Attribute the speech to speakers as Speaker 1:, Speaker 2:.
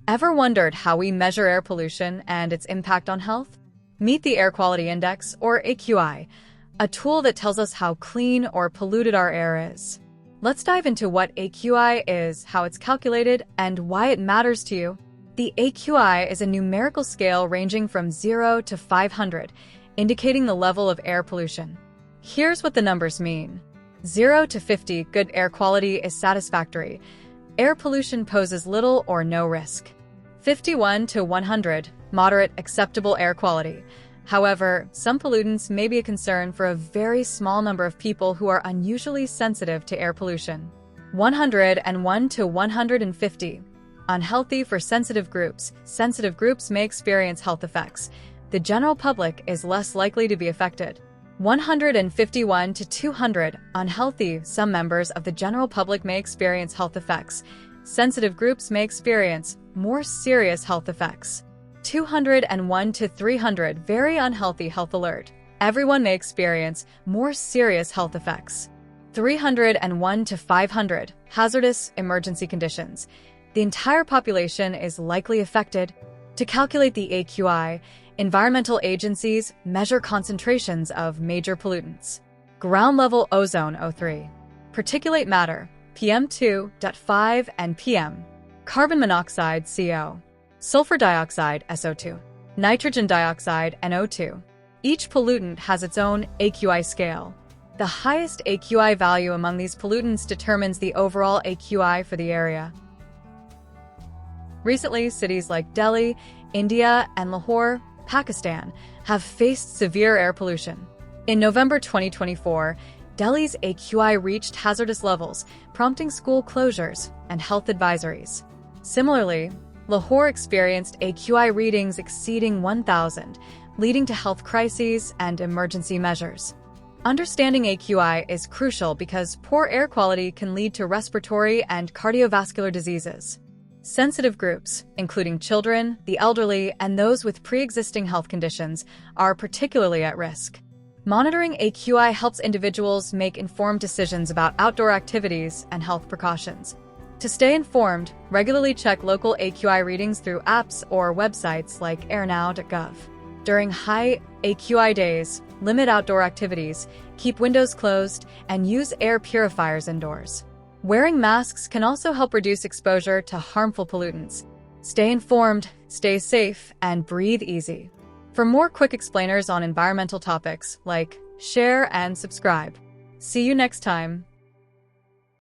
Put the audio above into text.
Speaker 1: Ever wondered how we measure air pollution and its impact on health? Meet the Air Quality Index, or AQI, a tool that tells us how clean or polluted our air is. Let's dive into what AQI is, how it's calculated, and why it matters to you. The AQI is a numerical scale ranging from 0 to 500, indicating the level of air pollution. Here's what the numbers mean. 0 to 50, good air quality is satisfactory. Air pollution poses little or no risk. 51 to 100, moderate, acceptable air quality. However, some pollutants may be a concern for a very small number of people who are unusually sensitive to air pollution. 101 to 150, unhealthy for sensitive groups. Sensitive groups may experience health effects. The general public is less likely to be affected. 151 to 200, unhealthy. Some members of the general public may experience health effects. Sensitive groups may experience more serious health effects. 201 to 300, very unhealthy. Health alert. Everyone may experience more serious health effects. 301 to 500, hazardous emergency conditions. The entire population is likely affected. To calculate the AQI, environmental agencies measure concentrations of major pollutants. Ground level ozone O3, particulate matter PM2.5 and PM, carbon monoxide CO, sulfur dioxide SO2, nitrogen dioxide NO2. Each pollutant has its own AQI scale. The highest AQI value among these pollutants determines the overall AQI for the area. Recently, cities like Delhi, India, and Lahore, Pakistan, have faced severe air pollution. In November 2024, Delhi's AQI reached hazardous levels, prompting school closures and health advisories. Similarly, Lahore experienced AQI readings exceeding 1,000, leading to health crises and emergency measures. Understanding AQI is crucial because poor air quality can lead to respiratory and cardiovascular diseases. Sensitive groups, including children, the elderly, and those with pre-existing health conditions, are particularly at risk. Monitoring AQI helps individuals make informed decisions about outdoor activities and health precautions. To stay informed, regularly check local AQI readings through apps or websites like AirNow.gov. During high AQI days, limit outdoor activities, keep windows closed, and use air purifiers indoors. Wearing masks can also help reduce exposure to harmful pollutants. Stay informed, stay safe, and breathe easy. For more quick explainers on environmental topics, like, share, and subscribe. See you next time.